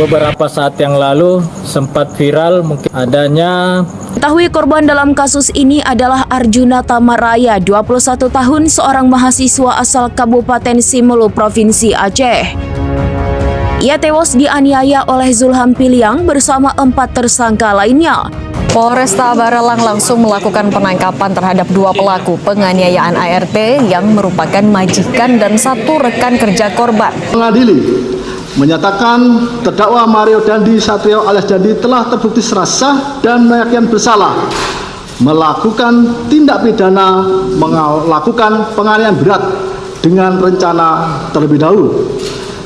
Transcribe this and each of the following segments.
beberapa saat yang lalu sempat viral mungkin adanya. Ketahui korban dalam kasus ini adalah Arjuna Tamaraya, 21 tahun, seorang mahasiswa asal Kabupaten Simelu, Provinsi Aceh. Ia tewas dianiaya oleh Zulham Piliang bersama 4 tersangka lainnya. Polresta Baralang langsung melakukan penangkapan terhadap 2 pelaku penganiayaan ART yang merupakan majikan dan 1 rekan kerja korban. Mengadili menyatakan terdakwa Mario Dandi Satrio alias Dandi telah terbukti secara sah dan meyakinkan bersalah melakukan tindak pidana melakukan penganiayaan berat dengan rencana terlebih dahulu.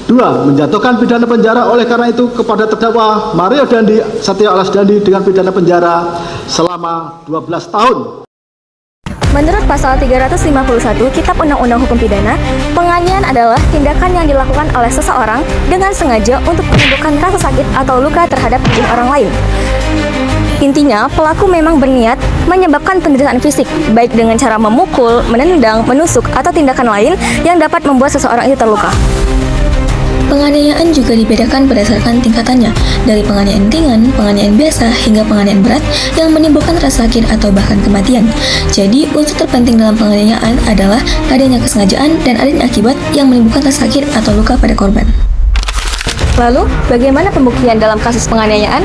2. Menjatuhkan pidana penjara oleh karena itu kepada terdakwa Mario Dandi Satrio alias Dandi dengan pidana penjara selama 12 tahun. Menurut pasal 351 Kitab Undang-Undang Hukum Pidana, penganiayaan adalah tindakan yang dilakukan oleh seseorang dengan sengaja untuk menimbulkan rasa sakit atau luka terhadap tubuh orang lain. Intinya, pelaku memang berniat menyebabkan penderitaan fisik, baik dengan cara memukul, menendang, menusuk, atau tindakan lain yang dapat membuat seseorang itu terluka. Penganiayaan juga dibedakan berdasarkan tingkatannya, dari penganiayaan ringan, penganiayaan biasa, hingga penganiayaan berat yang menimbulkan rasa sakit atau bahkan kematian. Jadi, unsur terpenting dalam penganiayaan adalah adanya kesengajaan dan adanya akibat yang menimbulkan rasa sakit atau luka pada korban. Lalu, bagaimana pembuktian dalam kasus penganiayaan?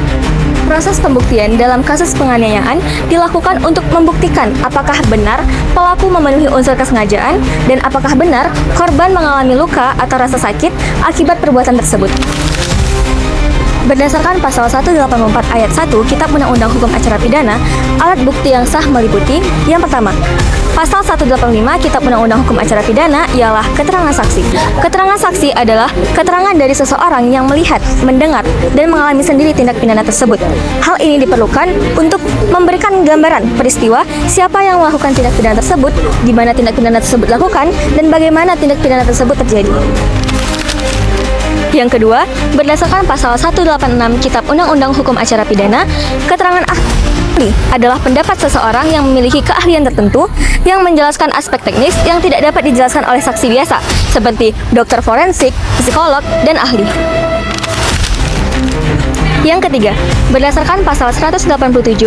Proses pembuktian dalam kasus penganiayaan dilakukan untuk membuktikan apakah benar pelaku memenuhi unsur kesengajaan dan apakah benar korban mengalami luka atau rasa sakit akibat perbuatan tersebut. Berdasarkan pasal 184 ayat 1 Kitab Undang-Undang Hukum Acara Pidana, alat bukti yang sah meliputi: yang pertama, pasal 185 Kitab Undang-Undang Hukum Acara Pidana ialah keterangan saksi. Keterangan saksi adalah keterangan dari seseorang yang melihat, mendengar, dan mengalami sendiri tindak pidana tersebut. Hal ini diperlukan untuk memberikan gambaran peristiwa, siapa yang melakukan tindak pidana tersebut, di mana tindak pidana tersebut dilakukan, dan bagaimana tindak pidana tersebut terjadi. Yang kedua, berdasarkan pasal 186 Kitab Undang-Undang Hukum Acara Pidana, keterangan ahli adalah pendapat seseorang yang memiliki keahlian tertentu yang menjelaskan aspek teknis yang tidak dapat dijelaskan oleh saksi biasa, seperti dokter forensik, psikolog, dan ahli. Yang ketiga, berdasarkan pasal 187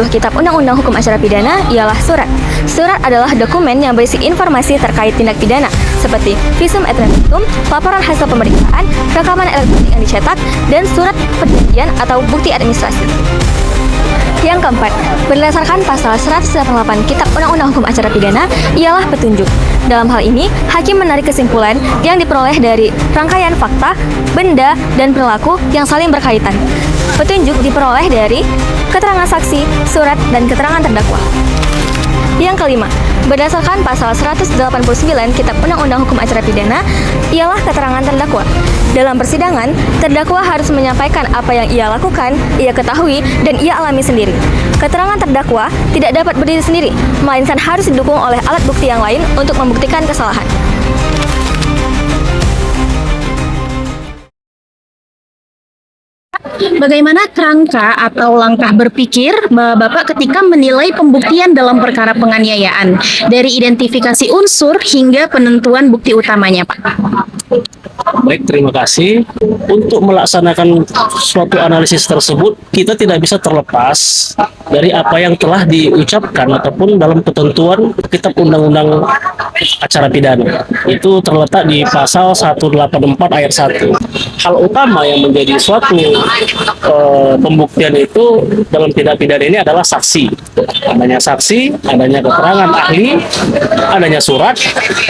Kitab Undang-Undang Hukum Acara Pidana ialah surat. Surat adalah dokumen yang berisi informasi terkait tindak pidana, seperti visum et repertum, laporan hasil pemeriksaan, rekaman elektronik yang dicetak, dan surat perjanjian atau bukti administrasi. Yang keempat, berdasarkan pasal 188 Kitab Undang-Undang Hukum Acara Pidana ialah petunjuk. Dalam hal ini, hakim menarik kesimpulan yang diperoleh dari rangkaian fakta, benda, dan perilaku yang saling berkaitan. Petunjuk diperoleh dari keterangan saksi, surat, dan keterangan terdakwa. Yang kelima, berdasarkan pasal 189 Kitab Undang-Undang Hukum Acara Pidana ialah keterangan terdakwa. Dalam persidangan, terdakwa harus menyampaikan apa yang ia lakukan, ia ketahui, dan ia alami sendiri. Keterangan terdakwa tidak dapat berdiri sendiri, melainkan harus didukung oleh alat bukti yang lain untuk membuktikan kesalahan. Bagaimana kerangka atau langkah berpikir Bapak ketika menilai pembuktian dalam perkara penganiayaan dari identifikasi unsur hingga penentuan bukti utamanya, Pak? Baik, terima kasih. Untuk melaksanakan suatu analisis tersebut, kita tidak bisa terlepas dari apa yang telah diucapkan ataupun dalam ketentuan Kitab Undang-Undang Acara Pidana. Itu terletak di pasal 184 ayat 1. Hal utama yang menjadi suatu pembuktian itu dalam tindak pidana ini adalah saksi. Adanya saksi, adanya keterangan ahli, adanya surat,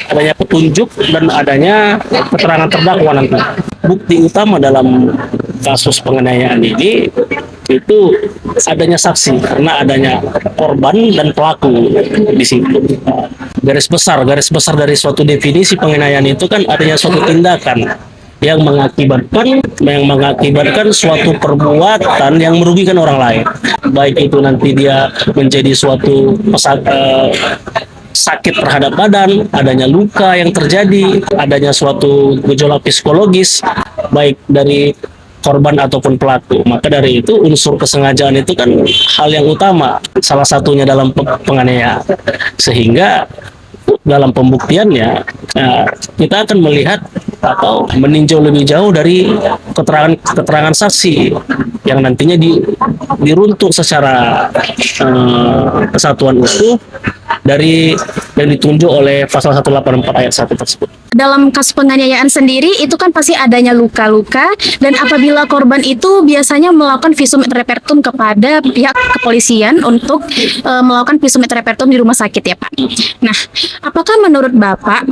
adanya petunjuk, dan adanya keterangan terdakwa nanti. Bukti utama dalam kasus penganiayaan ini itu adanya saksi, karena adanya korban dan pelaku di situ. Garis besar dari suatu definisi penganiayaan itu kan adanya suatu tindakan yang mengakibatkan suatu perbuatan yang merugikan orang lain, baik itu nanti dia menjadi suatu sakit terhadap badan, adanya luka yang terjadi, adanya suatu gejolak psikologis baik dari korban ataupun pelaku. Maka dari itu unsur kesengajaan itu kan hal yang utama, salah satunya dalam penganiayaan, sehingga dalam pembuktiannya, kita akan melihat atau meninjau lebih jauh dari keterangan saksi yang nantinya diruntuk secara kesatuan utuh dari yang ditunjuk oleh pasal 184 ayat 1 tersebut. Dalam kasus penganiayaan sendiri itu kan pasti adanya luka-luka, dan apabila korban itu biasanya melakukan visum et repertum kepada pihak kepolisian untuk melakukan visum et repertum di rumah sakit ya Pak. Nah, apakah menurut Bapak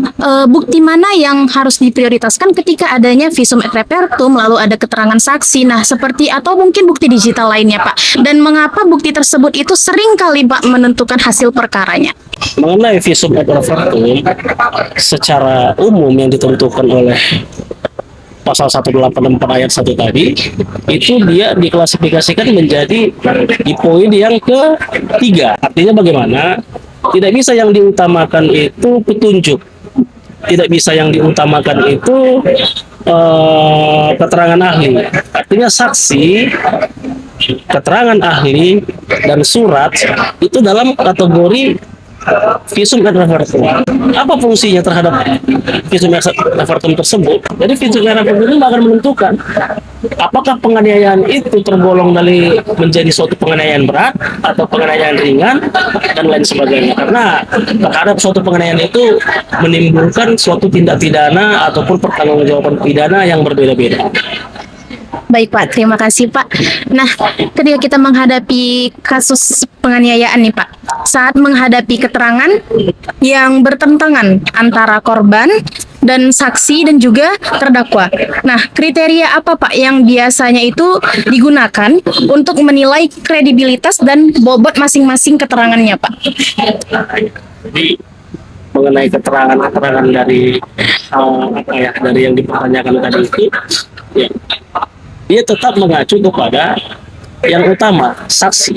bukti mana yang harus diprioritaskan ketika adanya visum et repertum lalu ada keterangan saksi, nah seperti atau mungkin bukti digital lainnya Pak, dan mengapa bukti tersebut itu sering kali Pak menentukan hasil perkaranya? Mengenai visum et repertum secara umum yang ditentukan oleh pasal 184 ayat 1 tadi, itu dia diklasifikasikan menjadi di poin yang ketiga. Artinya bagaimana? Tidak bisa yang diutamakan itu petunjuk, tidak bisa yang diutamakan itu keterangan ahli. Artinya saksi, keterangan ahli, dan surat itu dalam kategori visum et repertum. Apa fungsinya terhadap visum et repertum tersebut? Jadi visum et repertum itu akan menentukan apakah penganiayaan itu tergolong dari menjadi suatu penganiayaan berat atau penganiayaan ringan dan lain sebagainya. Karena terhadap suatu penganiayaan itu menimbulkan suatu tindak pidana ataupun pertanggungjawaban pidana yang berbeda-beda. Baik Pak, terima kasih Pak. Nah, ketika kita menghadapi kasus penganiayaan nih Pak, saat menghadapi keterangan yang bertentangan antara korban dan saksi dan juga terdakwa. Nah, kriteria apa Pak yang biasanya itu digunakan untuk menilai kredibilitas dan bobot masing-masing keterangannya Pak? Jadi mengenai keterangan dari dari yang dipertanyakan tadi itu, ya, dia tetap mengacu kepada yang utama, saksi.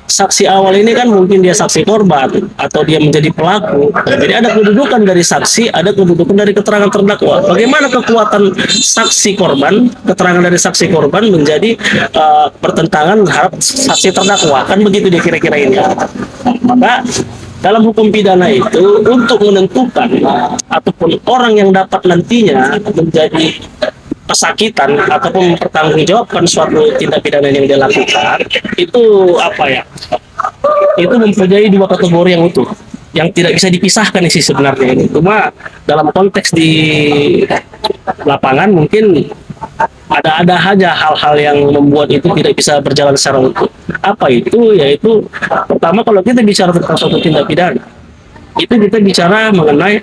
Saksi awal ini kan mungkin dia saksi korban atau dia menjadi pelaku. Jadi ada kedudukan dari saksi, ada kedudukan dari keterangan terdakwa. Bagaimana kekuatan saksi korban, keterangan dari saksi korban menjadi bertentangan terhadap saksi terdakwa, kan begitu dia kira-kira ini. Maka dalam hukum pidana itu untuk menentukan ataupun orang yang dapat nantinya menjadi pesakitan ataupun mempertanggungjawabkan suatu tindak pidana yang dia lakukan, itu itu mempunyai dua kategori yang utuh yang tidak bisa dipisahkan sih sebenarnya ini. Cuma dalam konteks di lapangan mungkin ada aja hal-hal yang membuat itu tidak bisa berjalan secara utuh. Apa itu? Yaitu pertama, kalau kita bicara tentang suatu tindak pidana, itu kita bicara mengenai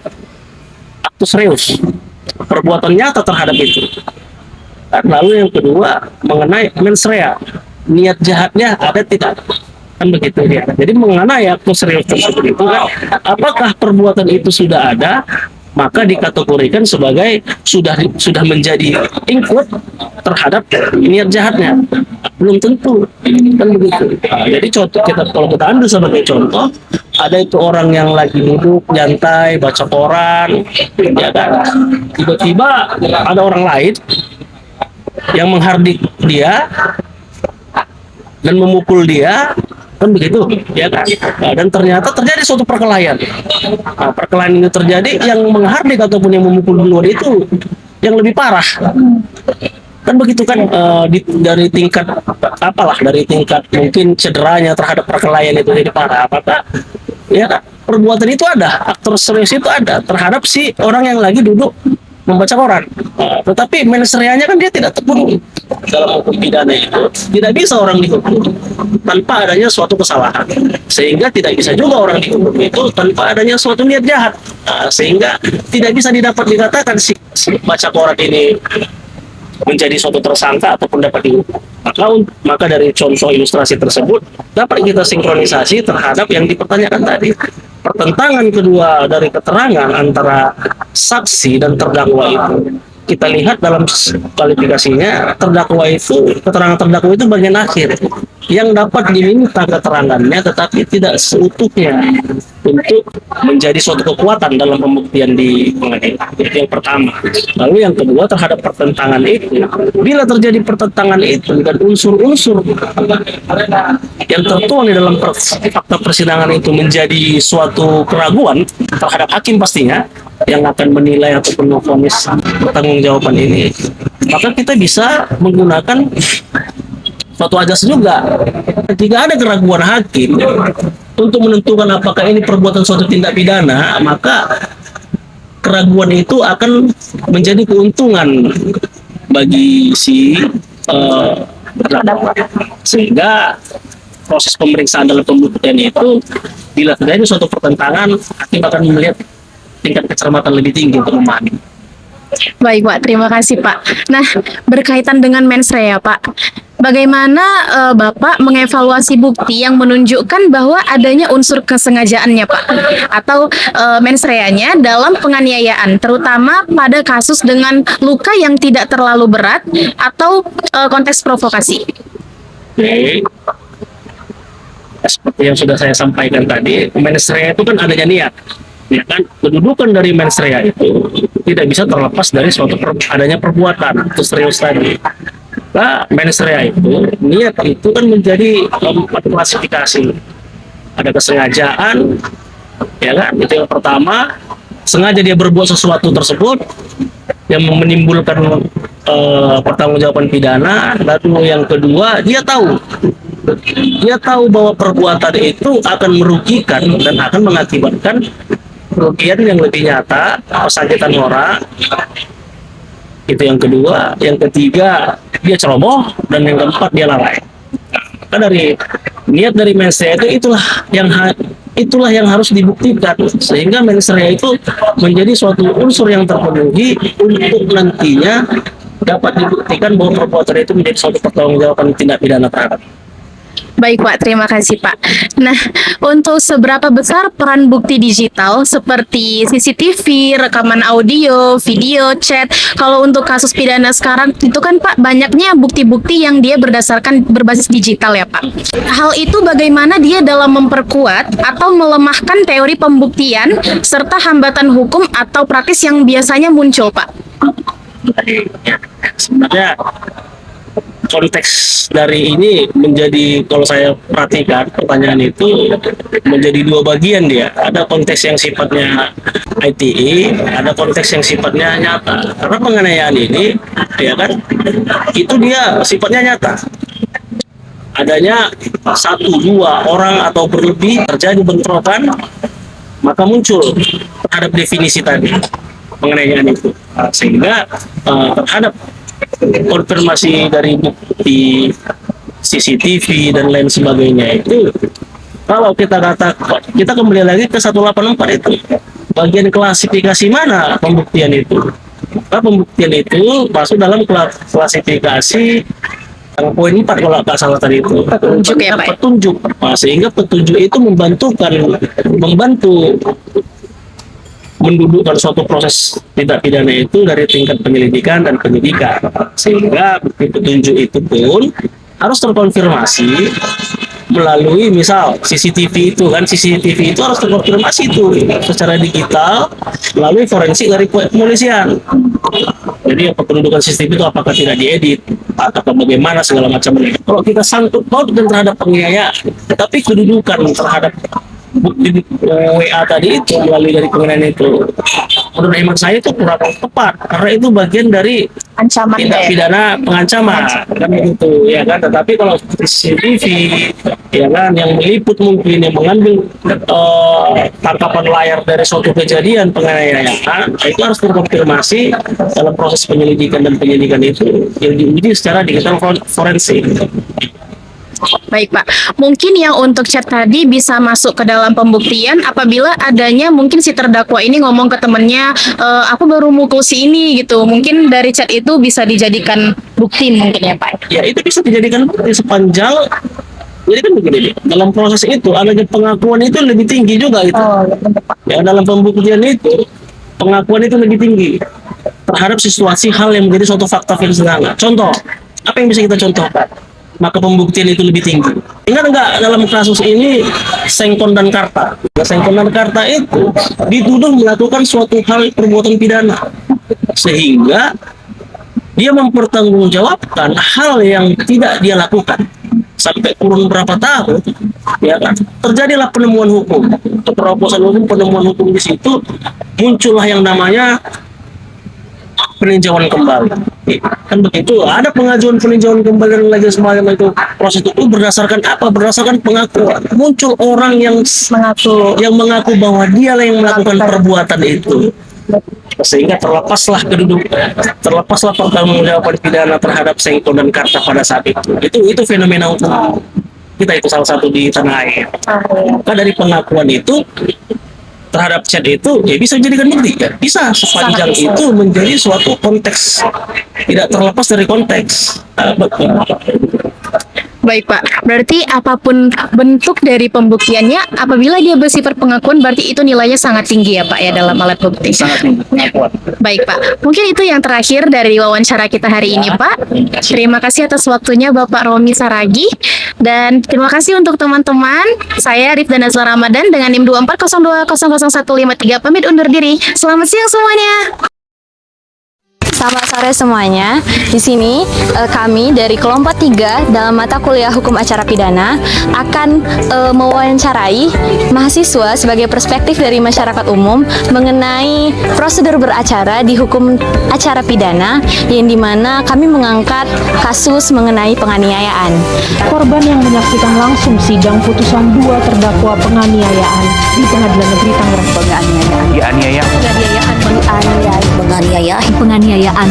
actus reus, perbuatan nyata terhadap itu. Dan lalu yang kedua mengenai mens rea, niat jahatnya ada tidak, kan begitu ya. Jadi mengenai actus reus tersebut itu kan, apakah perbuatan itu sudah ada, maka dikategorikan sebagai sudah menjadi include terhadap niat jahatnya. Belum tentu, kan begitu. Nah, jadi contoh kalau kita ambil sebagai contoh, ada itu orang yang lagi duduk nyantai baca koran, ya kan, tiba-tiba ada orang lain yang menghardik dia dan memukul dia, kan begitu, ya kan. Nah, dan ternyata terjadi suatu perkelahian. Nah, perkelahian itu terjadi, yang menghardik ataupun yang memukul duluan itu yang lebih parah, kan begitu kan. Dari tingkat dari tingkat mungkin cederanya terhadap perkelahian itu jadi parah, maka ya kan, perbuatan itu ada, aktor serius itu ada terhadap si orang yang lagi duduk membaca koran. Tetapi mens reanya kan dia tidak terpenuhi. Dalam hukum pidana itu tidak bisa orang dihukum tanpa adanya suatu kesalahan, sehingga tidak bisa juga orang dihukum itu tanpa adanya suatu niat jahat. Sehingga tidak bisa dikatakan si baca koran ini menjadi suatu tersangka ataupun dapat dihukum. Maka dari contoh ilustrasi tersebut dapat kita sinkronisasi terhadap yang dipertanyakan tadi. Pertentangan kedua dari keterangan antara saksi dan terdakwa itu, kita lihat dalam kualifikasinya, keterangan terdakwa itu bagian akhir. yang dapat diminta keterangannya tetapi tidak seutuhnya untuk menjadi suatu kekuatan dalam pembuktian di pengadilan. Itu yang pertama. Lalu yang kedua, terhadap pertentangan itu, bila terjadi pertentangan itu dan unsur-unsur yang tertuang di dalam fakta persidangan itu menjadi suatu keraguan terhadap hakim pastinya yang akan menilai ataupun memvonis pertanggungjawaban ini, maka kita bisa menggunakan suatu ajas juga. Jika ada keraguan hakim untuk menentukan apakah ini perbuatan suatu tindak pidana, maka keraguan itu akan menjadi keuntungan bagi si terdakwa. Sehingga proses pemeriksaan dalam pembuktian itu, bila terjadi suatu pertentangan, hakim akan melihat tingkat kecermatan lebih tinggi untuk memahami. Baik Pak, terima kasih Pak. Nah, berkaitan dengan mens rea Pak, bagaimana Bapak mengevaluasi bukti yang menunjukkan bahwa adanya unsur kesengajaannya Pak, atau mens reanya dalam penganiayaan, terutama pada kasus dengan luka yang tidak terlalu berat atau konteks provokasi? Oke. Seperti yang sudah saya sampaikan tadi, mens rea itu kan adanya niat. Ya kan, kedudukan dari mens rea itu tidak bisa terlepas dari suatu adanya perbuatan itu serius tadi. Nah, mens rea itu, niat itu kan menjadi 4 klasifikasi. Ada kesengajaan, ya kan, itu yang pertama. Sengaja dia berbuat sesuatu tersebut yang menimbulkan pertanggungjawaban pidana. Lalu yang kedua, dia tahu bahwa perbuatan itu akan merugikan dan akan mengakibatkan kerugian yang lebih nyata, kesakitan orang. Itu yang kedua. Yang ketiga, dia ceroboh. Dan yang keempat, dia lalai. Maka dari niat dari mens rea itu, itulah yang harus dibuktikan, sehingga mens rea itu menjadi suatu unsur yang terpenuhi untuk nantinya dapat dibuktikan bahwa perbuatan itu menjadi suatu pertanggungjawaban tindak pidana terhadap. Baik Pak, terima kasih Pak. Nah, untuk seberapa besar peran bukti digital seperti CCTV, rekaman audio, video, chat, kalau untuk kasus pidana sekarang itu kan Pak banyaknya bukti-bukti yang dia berbasis digital ya Pak. Hal itu bagaimana dia dalam memperkuat atau melemahkan teori pembuktian serta hambatan hukum atau praktis yang biasanya muncul Pak? Sebenarnya konteks dari ini menjadi, kalau saya perhatikan pertanyaan itu menjadi 2 bagian dia. Ada konteks yang sifatnya ITE, ada konteks yang sifatnya nyata. Karena penganiayaan ini, ya kan, itu dia sifatnya nyata. Adanya 1-2 orang atau berlebih terjadi bentrokan, maka muncul terhadap definisi tadi penganiayaan itu. Sehingga terhadap konfirmasi dari bukti CCTV dan lain sebagainya itu, kalau kita kembali lagi ke 184 itu, bagian klasifikasi mana pembuktian itu? Nah, pembuktian itu masuk dalam klasifikasi poin 4 kalau nggak salah tadi itu. Petunjuk ya Pak? Petunjuk. Nah, sehingga petunjuk itu membantu mendudukkan suatu proses tindak pidana itu dari tingkat penyelidikan dan penyidikan, sehingga bukti petunjuk itu pun harus terkonfirmasi melalui misal CCTV itu kan, CCTV itu harus terkonfirmasi itu secara digital melalui forensik dari kepolisian. Jadi kependudukan CCTV itu apakah tidak diedit atau bagaimana segala macam. Kalau kita sangkut pautkan terhadap penganiayaan, tetapi kedudukan terhadap bukti WA tadi itu melalui dari penganiayaan itu, menurut hemat saya itu kurang tepat, karena itu bagian dari Ancaman tindak pidana pengancaman kan begitu ya kan. Tetapi kalau CCTV ya kan yang meliput, mungkin yang mengambil tangkapan layar dari suatu kejadian penganiayaan, itu harus terkonfirmasi dalam proses penyelidikan, dan penyidikan itu yang diuji secara digital forensik. Baik Pak, mungkin yang untuk chat tadi bisa masuk ke dalam pembuktian apabila adanya mungkin si terdakwa ini ngomong ke temennya, aku baru mukul si ini gitu. Mungkin dari chat itu bisa dijadikan bukti mungkin ya Pak? Ya itu bisa dijadikan bukti sepanjang. Jadi kan begini, dalam proses itu adanya pengakuan itu lebih tinggi juga gitu. Ya dalam pembuktian itu pengakuan itu lebih tinggi terhadap situasi hal yang menjadi suatu fakta persidangan. Contoh, apa yang bisa kita contohkan? maka pembuktian itu lebih tinggi. Ingat nggak dalam kasus ini Sengkon dan Karta? Sengkon dan Karta itu dituduh melakukan suatu hal perbuatan pidana, sehingga dia mempertanggungjawabkan hal yang tidak dia lakukan sampai kurun berapa tahun, ya kan? Terjadilah penemuan hukum, terobosan hukum, penemuan hukum di situ muncullah yang namanya peninjauan kembali. Kan begitu, ada pengajuan peninjauan kembali dan lagi semacam itu. Proses itu berdasarkan apa? Berdasarkan pengakuan. Muncul orang yang mengaku bahwa dialah yang melakukan perbuatan itu. Sehingga terlepaslah pertanggungjawaban pidana terhadap Sengkon dan Karta pada saat itu. Itu fenomena hukum kita, itu salah satu di tanah air. Maka dari pengakuan itu terhadap chat itu ya bisa dijadikan bukti, ya bisa sepanjang itu menjadi suatu konteks, tidak terlepas dari konteks. Baik Pak, berarti apapun bentuk dari pembuktiannya, apabila dia bersifat pengakuan, berarti itu nilainya sangat tinggi ya Pak ya dalam alat bukti. Sangat tinggi pengakuan. Baik Pak, mungkin itu yang terakhir dari wawancara kita hari ini Pak. Terima kasih atas waktunya Bapak Romi Saragih, dan terima kasih untuk teman-teman. Saya Rifdana Nazla Ramadan dengan NIM 240200153 pamit undur diri. Selamat siang semuanya. Selamat sore semuanya. Di sini kami dari kelompok 3 dalam mata kuliah Hukum Acara Pidana akan mewawancarai mahasiswa sebagai perspektif dari masyarakat umum mengenai prosedur beracara di hukum acara pidana, yang dimana kami mengangkat kasus mengenai penganiayaan. Korban yang menyaksikan langsung sidang putusan 2 terdakwa penganiayaan di Pengadilan Negeri Tangerang. Penganiayaan.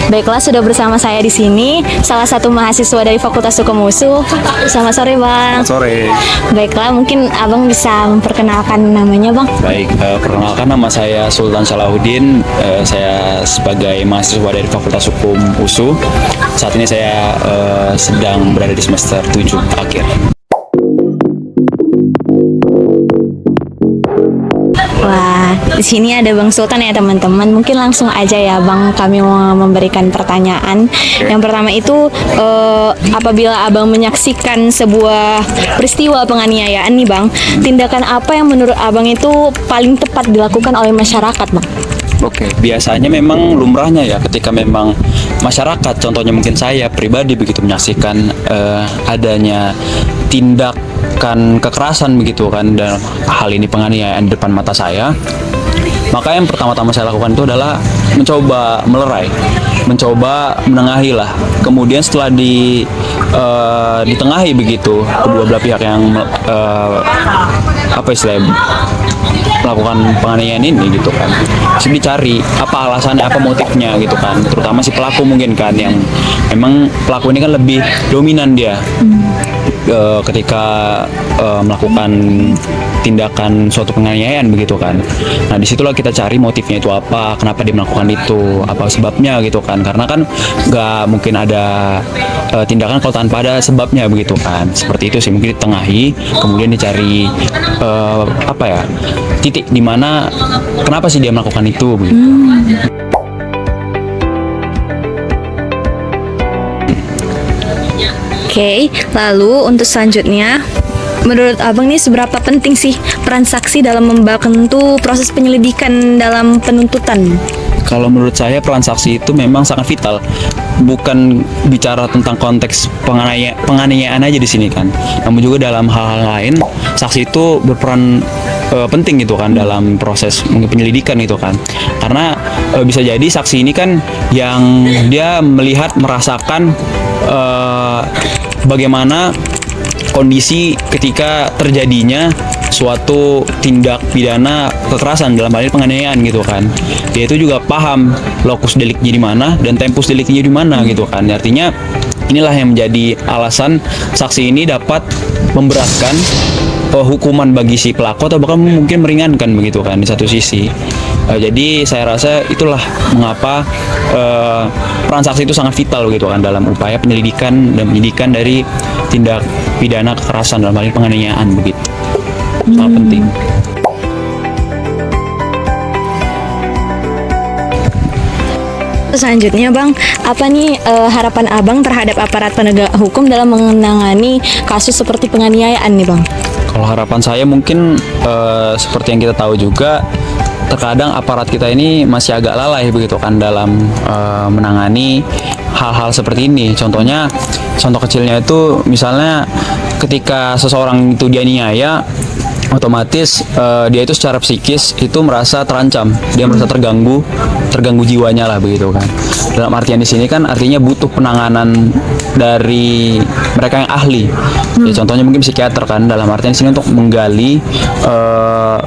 Baiklah, sudah bersama saya di sini salah satu mahasiswa dari Fakultas Hukum USU. Selamat sore, Bang. Selamat sore. Baiklah, mungkin Abang bisa memperkenalkan namanya, Bang. Baik, perkenalkan nama saya Sultan Salahuddin. Saya sebagai mahasiswa dari Fakultas Hukum USU. Saat ini saya sedang berada di semester 7 akhir. Wah, di sini ada Bang Sultan ya teman-teman. Mungkin langsung aja ya Bang, kami mau memberikan pertanyaan. Yang pertama itu, apabila Abang menyaksikan sebuah peristiwa penganiayaan nih Bang, tindakan apa yang menurut Abang itu paling tepat dilakukan oleh masyarakat Bang? Oke, biasanya memang lumrahnya ya ketika memang masyarakat, contohnya mungkin saya pribadi begitu menyaksikan adanya tindakan kekerasan begitu kan, dan hal ini penganiayaan di depan mata saya, maka yang pertama-tama saya lakukan itu adalah mencoba melerai, mencoba menengahi lah. Kemudian setelah ditengahi begitu kedua belah pihak yang melakukan penganiayaan ini gitu kan, terus dicari apa alasannya, apa motifnya gitu kan, terutama si pelaku mungkin kan, yang memang pelaku ini kan lebih dominan dia ketika melakukan tindakan suatu penganiayaan begitu kan. Nah disitulah kita cari motifnya itu apa, kenapa dia melakukan itu, apa sebabnya gitu kan, karena kan nggak mungkin ada tindakan kalau tanpa ada sebabnya begitu kan. Seperti itu sih, mungkin ditengahi, kemudian dicari titik di mana kenapa sih dia melakukan itu begitu. Oke, lalu untuk selanjutnya, menurut Abang nih seberapa penting sih peran saksi dalam membantu proses penyelidikan dalam penuntutan? Kalau menurut saya peran saksi itu memang sangat vital. Bukan bicara tentang konteks penganiayaan aja di sini kan, namun juga dalam hal-hal lain saksi itu berperan penting gitu kan dalam proses penyelidikan itu kan. Karena bisa jadi saksi ini kan yang dia melihat, merasakan bagaimana kondisi ketika terjadinya suatu tindak pidana kekerasan, dalam hal ini penganiayaan gitu kan. Dia itu juga paham lokus deliknya di mana dan tempus deliknya di mana gitu kan. Artinya inilah yang menjadi alasan saksi ini dapat memberatkan hukuman bagi si pelaku atau bahkan mungkin meringankan begitu kan di satu sisi. Jadi saya rasa itulah mengapa peran saksi itu sangat vital gitu kan dalam upaya penyelidikan dan penyidikan dari tindak pidana kekerasan dalam hal ini penganiayaan begitu. Sangat penting. Selanjutnya Bang, apa nih harapan Abang terhadap aparat penegak hukum dalam menangani kasus seperti penganiayaan nih Bang? Kalau harapan saya mungkin seperti yang kita tahu juga, terkadang aparat kita ini masih agak lalai begitu kan dalam menangani hal-hal seperti ini. Contohnya, contoh kecilnya itu misalnya ketika seseorang itu dianiaya, otomatis dia itu secara psikis itu merasa terancam, dia merasa terganggu jiwanya lah begitu kan. Dalam artian di sini kan artinya butuh penanganan dari mereka yang ahli. Ya, contohnya mungkin psikiater kan, dalam artian di sini untuk menggali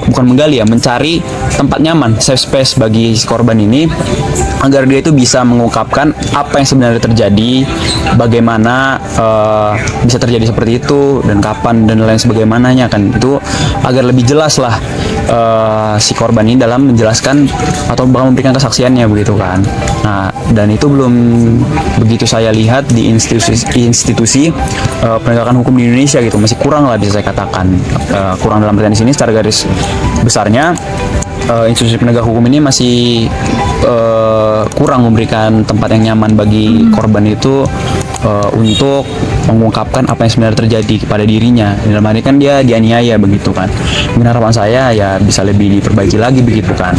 bukan menggali ya, mencari tempat nyaman, safe space bagi si korban ini agar dia itu bisa mengungkapkan apa yang sebenarnya terjadi, bagaimana bisa terjadi seperti itu dan kapan dan lain sebagaimananya kan, itu agar lebih jelas lah si korban ini dalam menjelaskan atau bahkan memberikan kesaksiannya begitu kan. Nah, dan itu belum begitu saya lihat di institusi penegakan hukum di Indonesia gitu, masih kurang lah bisa saya katakan. Kurang dalam artian di sini secara garis besarnya institusi penegak hukum ini masih kurang memberikan tempat yang nyaman bagi korban itu untuk mengungkapkan apa yang sebenarnya terjadi kepada dirinya. Dalam hal ini kan dia dianiaya begitu kan. Mungkin harapan saya ya bisa lebih diperbaiki lagi begitu kan.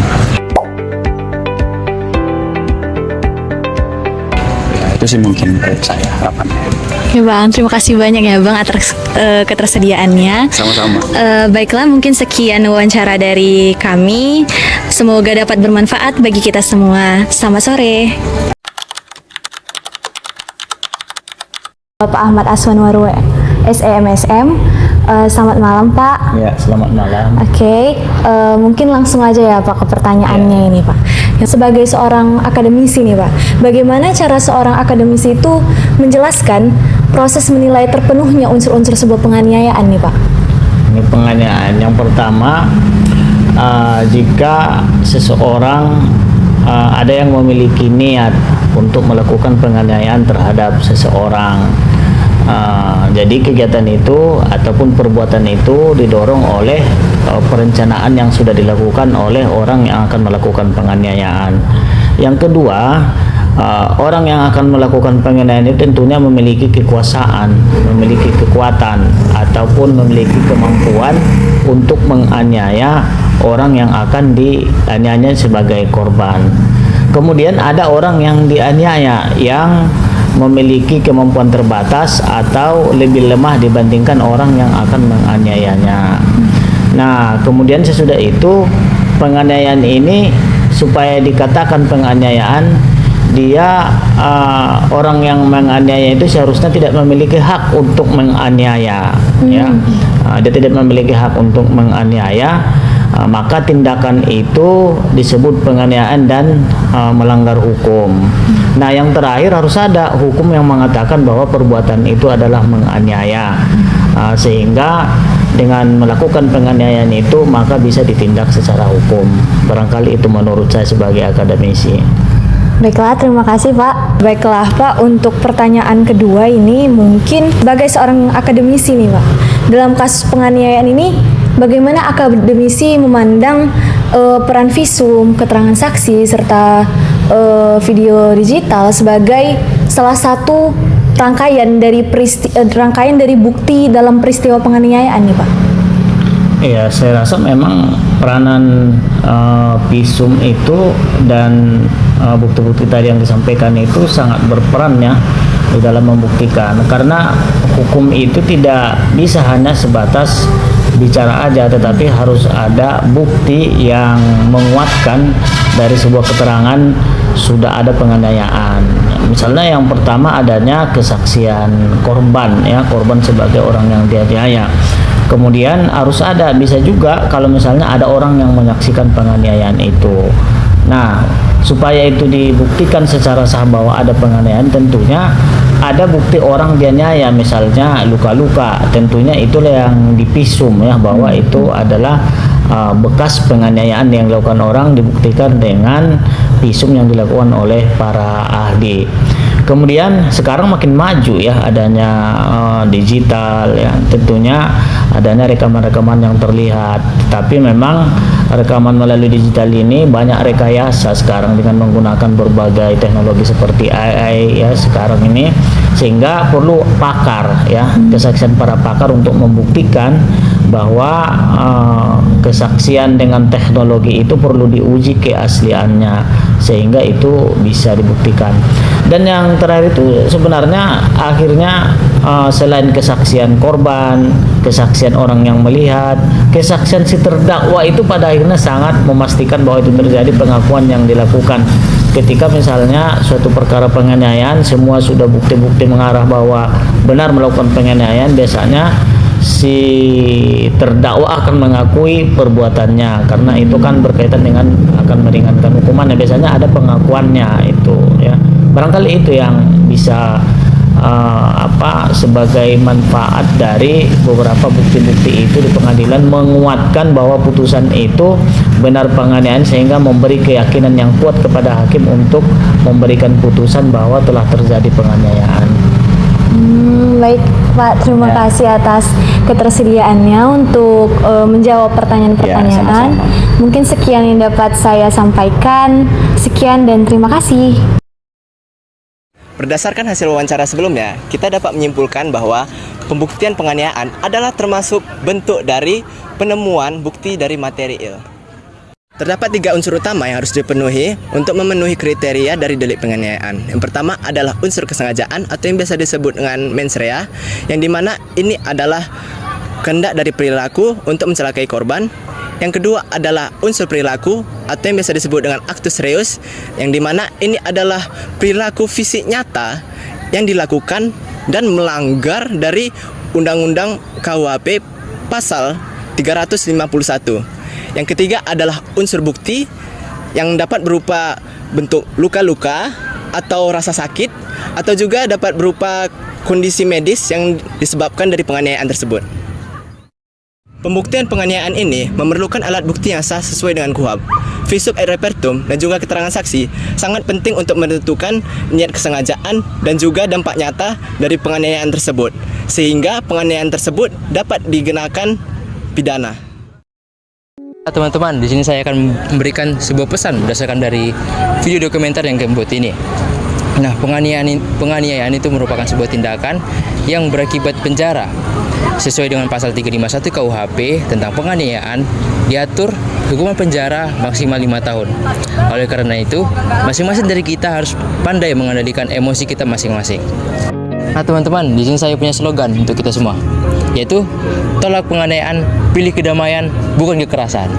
Ya, itu sih mungkin dari saya harapannya. Ya Bang, terima kasih banyak ya Bang atas ketersediaannya. Sama-sama. Baiklah, mungkin sekian wawancara dari kami. Semoga dapat bermanfaat bagi kita semua. Selamat sore. Bapak Ahmad Aswan Warwe, SEMSM. Selamat malam Pak. Ya, selamat malam. Oke, mungkin langsung aja ya Pak ke pertanyaannya ini Pak. Sebagai seorang akademisi nih Pak, bagaimana cara seorang akademisi itu menjelaskan proses menilai terpenuhnya unsur-unsur sebuah penganiayaan nih Pak? Ini penganiayaan yang pertama, jika seseorang ada yang memiliki niat untuk melakukan penganiayaan terhadap seseorang. Jadi kegiatan itu ataupun perbuatan itu didorong oleh perencanaan yang sudah dilakukan oleh orang yang akan melakukan penganiayaan. Yang kedua, orang yang akan melakukan penganiayaan itu tentunya memiliki kekuasaan, memiliki kekuatan ataupun memiliki kemampuan untuk menganiaya orang yang akan dianiaya sebagai korban. Kemudian ada orang yang dianiaya yang memiliki kemampuan terbatas atau lebih lemah dibandingkan orang yang akan menganiayanya. Nah, kemudian sesudah itu penganiayaan ini supaya dikatakan penganiayaan, dia orang yang menganiaya itu seharusnya tidak memiliki hak untuk menganiaya, ya. Dia tidak memiliki hak untuk menganiaya. Maka tindakan itu disebut penganiayaan dan melanggar hukum. Nah, yang terakhir harus ada hukum yang mengatakan bahwa perbuatan itu adalah menganiaya, sehingga dengan melakukan penganiayaan itu maka bisa ditindak secara hukum. Barangkali itu menurut saya sebagai akademisi. Baiklah, terima kasih Pak. Baiklah Pak, untuk pertanyaan kedua ini mungkin sebagai seorang akademisi nih Pak, dalam kasus penganiayaan ini bagaimana akademisi memandang peran visum, keterangan saksi, serta video digital sebagai salah satu rangkaian dari bukti dalam peristiwa penganiayaan nih Pak? Iya, saya rasa memang peranan visum itu dan bukti-bukti tadi yang disampaikan itu sangat berperan ya di dalam membuktikan, karena hukum itu tidak bisa hanya sebatas bicara aja, tetapi harus ada bukti yang menguatkan dari sebuah keterangan sudah ada penganiayaan. Misalnya yang pertama adanya kesaksian korban, ya, korban sebagai orang yang dianiaya. Kemudian harus ada, bisa juga kalau misalnya ada orang yang menyaksikan penganiayaan itu. Nah, supaya itu dibuktikan secara sah bahwa ada penganiayaan, tentunya ada bukti orang dianiaya, misalnya luka-luka, tentunya itulah yang dipisum ya, bahwa itu adalah bekas penganiayaan yang dilakukan orang, dibuktikan dengan visum yang dilakukan oleh para ahli. Kemudian sekarang makin maju ya, adanya digital ya, tentunya adanya rekaman-rekaman yang terlihat. Tapi memang rekaman melalui digital ini banyak rekayasa sekarang dengan menggunakan berbagai teknologi seperti AI ya sekarang ini, sehingga perlu pakar ya, kesaksian para pakar untuk membuktikan bahwa kesaksian dengan teknologi itu perlu diuji keasliannya sehingga itu bisa dibuktikan. Dan yang terakhir itu sebenarnya akhirnya selain kesaksian korban, kesaksian orang yang melihat, kesaksian si terdakwa itu pada akhirnya sangat memastikan bahwa itu terjadi pengakuan yang dilakukan. Ketika misalnya suatu perkara penganiayaan, semua sudah bukti-bukti mengarah bahwa benar melakukan penganiayaan, biasanya si terdakwa akan mengakui perbuatannya, karena itu kan berkaitan dengan akan meringankan hukumannya. Biasanya ada pengakuannya itu ya. Barangkali itu yang bisa sebagai manfaat dari beberapa bukti-bukti itu di pengadilan, menguatkan bahwa putusan itu benar penganiayaan, sehingga memberi keyakinan yang kuat kepada hakim untuk memberikan putusan bahwa telah terjadi penganiayaan. Baik Pak, terima kasih atas ketersediaannya untuk menjawab pertanyaan-pertanyaan. Mungkin sekian yang dapat saya sampaikan. Sekian dan terima kasih. Berdasarkan hasil wawancara sebelumnya, kita dapat menyimpulkan bahwa pembuktian penganiayaan adalah termasuk bentuk dari penemuan bukti dari material. Terdapat 3 unsur utama yang harus dipenuhi untuk memenuhi kriteria dari delik penganiayaan. Yang pertama adalah unsur kesengajaan atau yang biasa disebut dengan mens rea, yang dimana ini adalah kehendak dari perilaku untuk mencelakai korban. Yang kedua adalah unsur perilaku atau yang biasa disebut dengan actus reus, yang dimana ini adalah perilaku fisik nyata yang dilakukan dan melanggar dari Undang-Undang KUHP pasal 351. Yang ketiga adalah unsur bukti yang dapat berupa bentuk luka-luka atau rasa sakit, atau juga dapat berupa kondisi medis yang disebabkan dari penganiayaan tersebut. Pembuktian penganiayaan ini memerlukan alat bukti yang sah sesuai dengan KUHP. Visum et repertum dan juga keterangan saksi sangat penting untuk menentukan niat kesengajaan dan juga dampak nyata dari penganiayaan tersebut, sehingga penganiayaan tersebut dapat dikenakan pidana. Teman-teman, di sini saya akan memberikan sebuah pesan berdasarkan dari video dokumenter yang kami buat ini. Nah, penganiayaan itu merupakan sebuah tindakan yang berakibat penjara. Sesuai dengan pasal 351 KUHP tentang penganiayaan, diatur hukuman penjara maksimal 5 tahun. Oleh karena itu, masing-masing dari kita harus pandai mengendalikan emosi kita masing-masing. Nah, teman-teman, di sini saya punya slogan untuk kita semua, yaitu tolak penganiayaan, pilih kedamaian, bukan kekerasan.